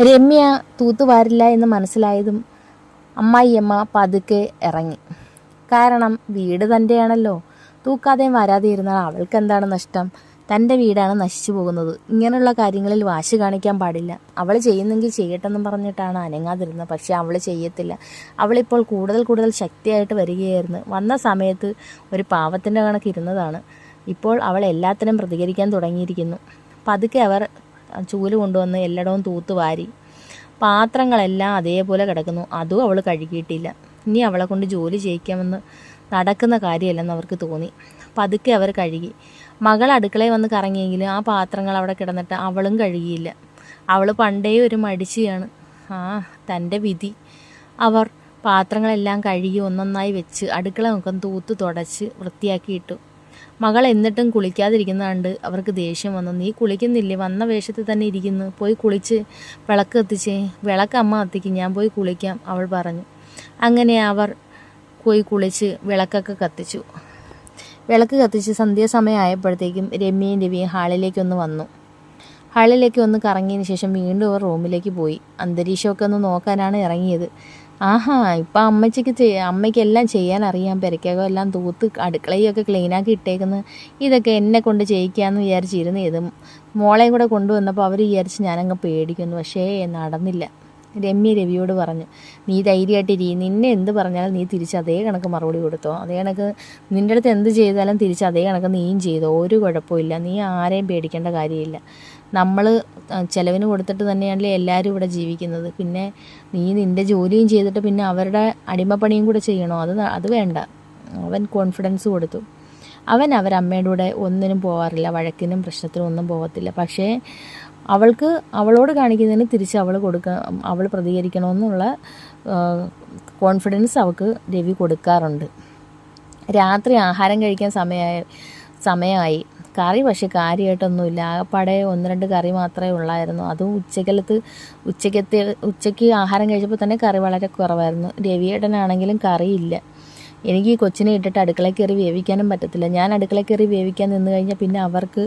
രമ്യ തൂത്തുവാരില്ല എന്ന് മനസ്സിലായതും അമ്മായിയമ്മ പതുക്കെ ഇറങ്ങി. കാരണം വീട് തൻ്റെയാണല്ലോ. തൂക്കാതെയും വരാതെ ഇരുന്നാൽ അവൾക്ക് എന്താണ് നഷ്ടം? തൻ്റെ വീടാണ് നശിച്ചു പോകുന്നത്. ഇങ്ങനെയുള്ള കാര്യങ്ങളിൽ വാശി കാണിക്കാൻ പാടില്ല. അവൾ ചെയ്യുന്നെങ്കിൽ ചെയ്യട്ടെന്നും പറഞ്ഞിട്ടാണ് അനങ്ങാതിരുന്നത്. പക്ഷേ അവൾ ചെയ്യത്തില്ല. അവളിപ്പോൾ കൂടുതൽ ശക്തിയായിട്ട് വരികയായിരുന്നു. വന്ന സമയത്ത് ഒരു പാവത്തിൻ്റെ കണക്ക് ഇരുന്നതാണ്. ഇപ്പോൾ അവൾ എല്ലാത്തിനും പ്രതികരിക്കാൻ തുടങ്ങിയിരിക്കുന്നു. പതുക്കെ അവർ ചൂല് കൊണ്ടുവന്ന് എല്ലായിടവും തൂത്തുവാരി. പാത്രങ്ങളെല്ലാം അതേപോലെ കിടക്കുന്നു. അതും അവൾ കഴുകിയിട്ടില്ല. ഇനി അവളെ കൊണ്ട് ജോലി ചെയ്യിക്കാമെന്ന് നടക്കുന്ന കാര്യമല്ലെന്ന് അവർക്ക് തോന്നി. പതുക്കെ അവർ കഴുകി. മകൾ അടുക്കളയിൽ വന്ന് കറങ്ങിയെങ്കിലും ആ പാത്രങ്ങൾ അവിടെ കിടന്നിട്ട് അവളും കഴുകിയില്ല. അവൾ പണ്ടേ ഒരു മടിച്ചിയാണ്. തൻ്റെ വിധി. അവർ പാത്രങ്ങളെല്ലാം കഴുകി ഒന്നൊന്നായി വെച്ച് അടുക്കള മുഖം തൂത്ത് തുടച്ച് വൃത്തിയാക്കിയിട്ടു. മകൾ എന്നിട്ടും കുളിക്കാതിരിക്കുന്ന കണ്ട് അവർക്ക് ദേഷ്യം വന്നു. നീ കുളിക്കുന്നില്ലേ? വന്ന വേഷത്തിൽ തന്നെ ഇരിക്കുന്നു. പോയി കുളിച്ച് വിളക്ക് കത്തിച്ചേ. വിളക്ക് അമ്മ കത്തിക്കും, ഞാൻ പോയി കുളിക്കാം, അവൾ പറഞ്ഞു. അങ്ങനെ അവർ പോയി കുളിച്ച് വിളക്കൊക്കെ കത്തിച്ചു. വിളക്ക് കത്തിച്ച് സന്ധ്യാസമയം ആയപ്പോഴത്തേക്കും രമ്യയും ഹാളിലേക്കൊന്ന് വന്നു. ഹാളിലേക്ക് ഒന്ന് കറങ്ങിയതിന് ശേഷം വീണ്ടും അവർ റൂമിലേക്ക് പോയി. അന്തരീക്ഷമൊക്കെ ഒന്ന് നോക്കാനാണ് ഇറങ്ങിയത്. ഇപ്പം അമ്മയ്ക്ക് എല്ലാം ചെയ്യാൻ അറിയാം. പെരക്കകം എല്ലാം തൂത്ത് അടുക്കളയൊക്കെ ക്ലീനാക്കി ഇട്ടേക്കുന്നത്. ഇതൊക്കെ എന്നെ കൊണ്ട് ചെയ്യിക്കാമെന്ന് വിചാരിച്ചിരുന്നു. ഇത് മോളെയും കൂടെ കൊണ്ടുവന്നപ്പോൾ അവർ വിചാരിച്ച് ഞാനങ്ങ് പേടിക്കുന്നു. പക്ഷേ നടന്നില്ല. രവിയോട് പറഞ്ഞു, നീ ധൈര്യമായിട്ടിരി. നിന്നെ എന്ത് പറഞ്ഞാലും നീ തിരിച്ച് അതേ കണക്ക് മറുപടി കൊടുത്തോ. അതേ കണക്ക് നിൻ്റെ അടുത്ത് എന്ത് ചെയ്താലും തിരിച്ച് അതേ കണക്ക് നീയും ചെയ്തോ. ഒരു കുഴപ്പമില്ല. നീ ആരെയും പേടിക്കേണ്ട കാര്യമില്ല. നമ്മൾ ചിലവിന് കൊടുത്തിട്ട് തന്നെയാണല്ലേ എല്ലാവരും ഇവിടെ ജീവിക്കുന്നത്. പിന്നെ നീ നിൻ്റെ ജോലിയും ചെയ്തിട്ട് പിന്നെ അവരുടെ അടിമപ്പണിയും കൂടെ ചെയ്യണോ? അത് വേണ്ട. അവൻ കോൺഫിഡൻസ് കൊടുത്തു. അവരമ്മയുടെ കൂടെ ഒന്നിനും പോകാറില്ല. വഴക്കിനും പ്രശ്നത്തിനും ഒന്നും പോകത്തില്ല. പക്ഷേ അവളോട് കാണിക്കുന്നതിന് തിരിച്ച് അവൾ പ്രതികരിക്കണമെന്നുള്ള കോൺഫിഡൻസ് അവൾക്ക് രവി കൊടുക്കാറുണ്ട്. രാത്രി ആഹാരം കഴിക്കാൻ സമയമായി. കറി പക്ഷേ കാര്യമായിട്ടൊന്നുമില്ല. ആകപ്പാടെ 1-2 കറി മാത്രമേ ഉള്ളായിരുന്നു. അതും ഉച്ചയ്ക്ക് ആഹാരം കഴിച്ചപ്പോൾ തന്നെ കറി വളരെ കുറവായിരുന്നു. രവിയേട്ടനാണെങ്കിലും കറിയില്ല. എനിക്ക് ഈ കൊച്ചിനെ ഇട്ടിട്ട് അടുക്കളയിൽ കയറി വേവിക്കാനും പറ്റത്തില്ല. ഞാൻ അടുക്കളയിൽ കയറി വേവിക്കാൻ നിന്ന് കഴിഞ്ഞാൽ പിന്നെ അവർക്ക്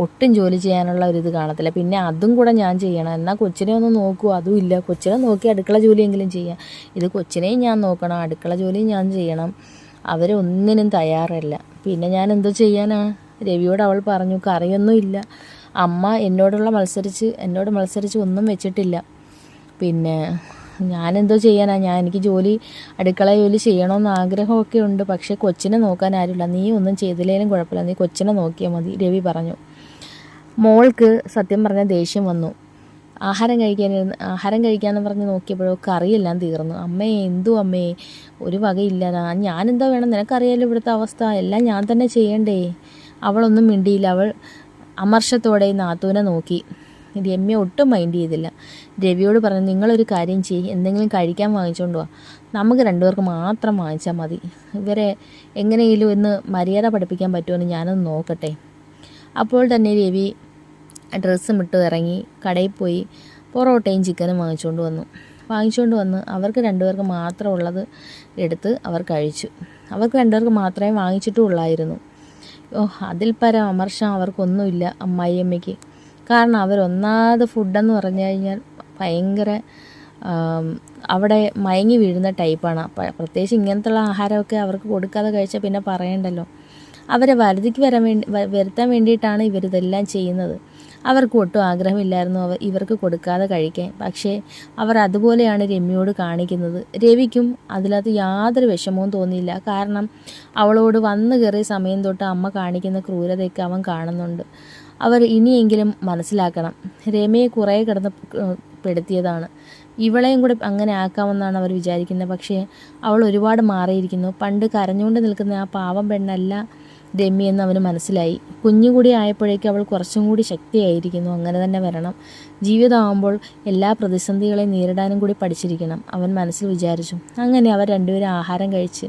ഒട്ടും ജോലി ചെയ്യാനുള്ള ഒരിത് കാണത്തില്ല. പിന്നെ അതും കൂടെ ഞാൻ ചെയ്യണം. എന്നാൽ കൊച്ചിനെ ഒന്ന് നോക്കുമോ? അതും ഇല്ല. കൊച്ചിനെ നോക്കി അടുക്കള ജോലിയെങ്കിലും ചെയ്യാം. ഇത് കൊച്ചിനെയും ഞാൻ നോക്കണം, അടുക്കള ജോലിയും ഞാൻ ചെയ്യണം. അവരൊന്നിനും തയ്യാറല്ല. പിന്നെ ഞാൻ എന്തോ ചെയ്യാനാ? രവിയോട് അവൾ പറഞ്ഞു, കറിയൊന്നും ഇല്ല. അമ്മ എന്നോട് മത്സരിച്ച് ഒന്നും വെച്ചിട്ടില്ല. പിന്നെ ഞാനെന്തോ ചെയ്യാനാ? എനിക്ക് അടുക്കള ജോലി ചെയ്യണമെന്ന് ആഗ്രഹമൊക്കെ ഉണ്ട്. പക്ഷേ കൊച്ചിനെ നോക്കാൻ ആരുമില്ല. നീ ഒന്നും ചെയ്തില്ലേലും കുഴപ്പമില്ല, നീ കൊച്ചിനെ നോക്കിയാൽ മതി, രവി പറഞ്ഞു. മോൾക്ക് സത്യം പറഞ്ഞ ദേഷ്യം വന്നു. ആഹാരം കഴിക്കാമെന്ന് പറഞ്ഞ് നോക്കിയപ്പോഴോ കറിയെല്ലാം തീർന്നു. അമ്മേ ഒരു വകയില്ല. ഞാനെന്തോ വേണം? നിനക്കറിയാലോ ഇവിടുത്തെ അവസ്ഥ. എല്ലാം ഞാൻ തന്നെ ചെയ്യണ്ടേ? അവളൊന്നും മിണ്ടിയില്ല. അവൾ അമർഷത്തോടെ നാത്തൂനെ നോക്കി. രമ്യ ഒട്ടും മൈൻഡ് ചെയ്തില്ല. രവിയോട് പറഞ്ഞു, നിങ്ങളൊരു കാര്യം എന്തെങ്കിലും കഴിക്കാൻ വാങ്ങിച്ചുകൊണ്ട് വാ. നമുക്ക് 2 പേർക്ക് മാത്രം വാങ്ങിച്ചാൽ മതി. ഇവരെ എങ്ങനെയെങ്കിലും ഒന്ന് മര്യാദ പഠിപ്പിക്കാൻ പറ്റുമെന്ന് ഞാനൊന്ന് നോക്കട്ടെ. അപ്പോൾ തന്നെ രവി ഡ്രസ്സും ഇട്ട് ഇറങ്ങി കടയിൽ പോയി പൊറോട്ടയും ചിക്കനും വാങ്ങിച്ചുകൊണ്ട് വന്ന് അവർക്ക് 2 പേർക്ക് മാത്രം ഉള്ളത് എടുത്ത് അവർ കഴിച്ചു. അവർക്ക് 2 പേർക്ക് മാത്രമേ വാങ്ങിച്ചിട്ടും ഉള്ളായിരുന്നു. അതിൽ പരം അമർഷം അവർക്കൊന്നുമില്ല അമ്മായിയമ്മയ്ക്ക്. കാരണം അവരൊന്നാമത് ഫുഡെന്ന് പറഞ്ഞു കഴിഞ്ഞാൽ ഭയങ്കര അവിടെ മയങ്ങി വീഴുന്ന ടൈപ്പാണ്. പ്രത്യേകിച്ച് ഇങ്ങനത്തുള്ള ആഹാരമൊക്കെ അവർക്ക് കൊടുക്കാതെ കഴിച്ചാൽ പിന്നെ പറയണ്ടല്ലോ. അവരെ വരുതിക്ക് വരുത്താൻ വേണ്ടിയിട്ടാണ് ഇവരിതെല്ലാം ചെയ്യുന്നത്. അവർക്ക് ഒട്ടും ആഗ്രഹമില്ലായിരുന്നു ഇവർക്ക് കൊടുക്കാതെ കഴിക്കാൻ. പക്ഷേ അവർ അതുപോലെയാണ് രമ്യയോട് കാണിക്കുന്നത്. രവിക്കും അതിനകത്ത് യാതൊരു വിഷമവും തോന്നിയില്ല. കാരണം അവളോട് വന്നു കയറിയ സമയം തൊട്ട് അമ്മ കാണിക്കുന്ന ക്രൂരതയൊക്കെ അവൻ കാണുന്നുണ്ട്. അവർ ഇനിയെങ്കിലും മനസ്സിലാക്കണം. രമയെ കുറേ കിടന്ന് പെടുത്തിയതാണ്. ഇവളെയും കൂടെ അങ്ങനെ ആക്കാമെന്നാണ് അവർ വിചാരിക്കുന്നത്. പക്ഷേ അവൾ ഒരുപാട് മാറിയിരിക്കുന്നു. പണ്ട് കരഞ്ഞുകൊണ്ട് നിൽക്കുന്ന ആ പാവം പെണ്ണല്ല രമ്യെന്ന് അവന് മനസ്സിലായി. കുഞ്ഞുകൂടി ആയപ്പോഴേക്കും അവൾ കുറച്ചും കൂടി ശക്തിയായിരിക്കുന്നു. അങ്ങനെ തന്നെ വരണം. ജീവിതമാകുമ്പോൾ എല്ലാ പ്രതിസന്ധികളെയും നേരിടാനും കൂടി പഠിച്ചിരിക്കണം, അവൻ മനസ്സിൽ വിചാരിച്ചു. അങ്ങനെ അവർ 2 പേരും ആഹാരം കഴിച്ച്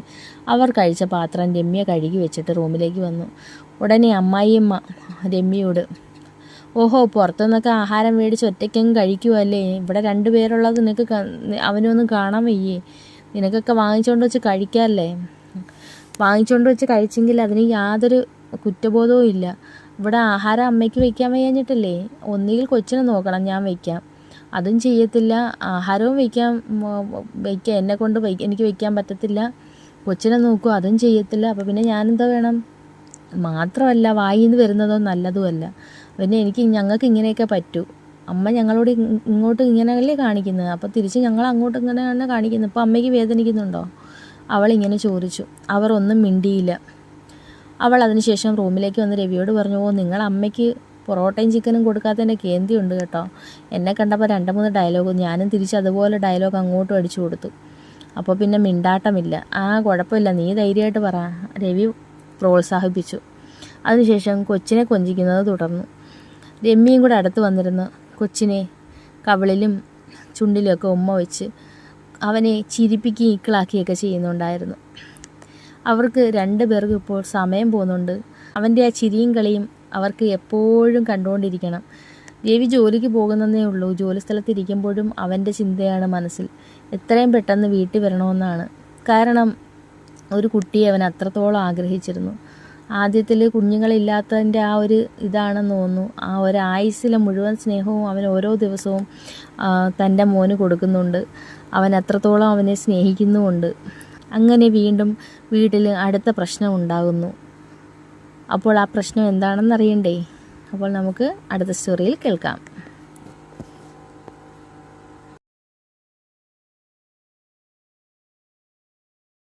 അവർ കഴിച്ച പാത്രം രമ്യ കഴുകി വെച്ചിട്ട് റൂമിലേക്ക് വന്നു. ഉടനെ അമ്മായിയമ്മ രമ്യയോട്, പുറത്തുനിന്നൊക്കെ ആഹാരം മേടിച്ച് ഒറ്റയ്ക്കങ്ങ് കഴിക്കുമല്ലേ? ഇവിടെ 2 പേരുള്ളത് നിനക്ക് അവനൊന്നും കാണാൻ വയ്യേ? നിനക്കൊക്കെ വാങ്ങിച്ചുകൊണ്ട് വെച്ച് കഴിക്കാമല്ലേ? വാങ്ങിച്ചുകൊണ്ട് വെച്ച് കഴിച്ചെങ്കിൽ അതിന് യാതൊരു കുറ്റബോധവും ഇല്ല. ഇവിടെ ആഹാരം അമ്മയ്ക്ക് വയ്ക്കാൻ വയ്യാഞ്ഞിട്ടല്ലേ? ഒന്നുകിൽ കൊച്ചിനെ നോക്കണം, ഞാൻ വയ്ക്കാം. അതും ചെയ്യത്തില്ല. ആഹാരവും എനിക്ക് വയ്ക്കാൻ പറ്റത്തില്ല. കൊച്ചിനെ നോക്കും, അതും ചെയ്യത്തില്ല. അപ്പോൾ പിന്നെ ഞാനെന്താ വേണം? മാത്രമല്ല വായിൽ നിന്ന് വരുന്നതോ നല്ലതുമല്ല. പിന്നെ ഞങ്ങൾക്ക് ഇങ്ങനെയൊക്കെ പറ്റൂ. അമ്മ ഞങ്ങളോട് ഇങ്ങോട്ട് ഇങ്ങനെയല്ലേ കാണിക്കുന്നത്, അപ്പോൾ തിരിച്ച് ഞങ്ങൾ അങ്ങോട്ട് ഇങ്ങനെയാണ് കാണിക്കുന്നത്. ഇപ്പോൾ അമ്മയ്ക്ക് വേദനിക്കുന്നുണ്ടോ? അവളിങ്ങനെ ചോദിച്ചു. അവർ ഒന്നും മിണ്ടിയില്ല. അവൾ അതിനുശേഷം റൂമിലേക്ക് വന്ന് രവിയോട് പറഞ്ഞു, നിങ്ങൾ അമ്മയ്ക്ക് പൊറോട്ടയും ചിക്കനും കൊടുക്കാത്തതിൻ്റെ കേന്ദ്രമുണ്ട് കേട്ടോ. എന്നെ കണ്ടപ്പോൾ 2-3 ഡയലോഗ്, ഞാനും തിരിച്ച് അതുപോലെ ഡയലോഗ് അങ്ങോട്ടും അടിച്ചു കൊടുത്തു. അപ്പോൾ പിന്നെ മിണ്ടാട്ടമില്ല. കുഴപ്പമില്ല, നീ ധൈര്യമായിട്ട് പറ, രവി പ്രോത്സാഹിപ്പിച്ചു. അതിനുശേഷം കൊച്ചിനെ കൊഞ്ചിക്കുന്നത് തുടർന്നു. രമ്യയും കൂടെ അടുത്ത് വന്നിരുന്നു കൊച്ചിനെ കവിളിലും ചുണ്ടിലുമൊക്കെ ഉമ്മ വെച്ച് അവനെ ചിരിപ്പിക്കുകയും ഇക്കിളാക്കിയൊക്കെ ചെയ്യുന്നുണ്ടായിരുന്നു. അവർക്ക് 2 പേർക്കും ഇപ്പോൾ സമയം പോകുന്നുണ്ട്. അവൻ്റെ ആ ചിരിയും കളിയും അവർക്ക് എപ്പോഴും കണ്ടുകൊണ്ടിരിക്കണം. രവി ജോലിക്ക് പോകുന്നതേ ഉള്ളൂ. ജോലി സ്ഥലത്തിരിക്കുമ്പോഴും അവൻ്റെ ചിന്തയാണ് മനസ്സിൽ. എത്രയും പെട്ടെന്ന് വീട്ടിൽ വരണമെന്നാണ്. കാരണം ഒരു കുട്ടിയെ അവൻ അത്രത്തോളം ആഗ്രഹിച്ചിരുന്നു. ആദ്യത്തിൽ കുഞ്ഞുങ്ങളില്ലാത്തതിൻ്റെ ആ ഒരു ഇതാണെന്ന് തോന്നുന്നു. ആ ഒരു ആയുസ്സിലെ മുഴുവൻ സ്നേഹവും അവൻ ഓരോ ദിവസവും തൻ്റെ മോന് കൊടുക്കുന്നുണ്ട്. അവൻ അത്രത്തോളം അവനെ സ്നേഹിക്കുന്നുമുണ്ട്. അങ്ങനെ വീണ്ടും വീട്ടിൽ അടുത്ത പ്രശ്നം ഉണ്ടാകുന്നു. അപ്പോൾ ആ പ്രശ്നം എന്താണെന്ന് അറിയണ്ടേ? അപ്പോൾ നമുക്ക് അടുത്ത സ്റ്റോറിയിൽ കേൾക്കാം.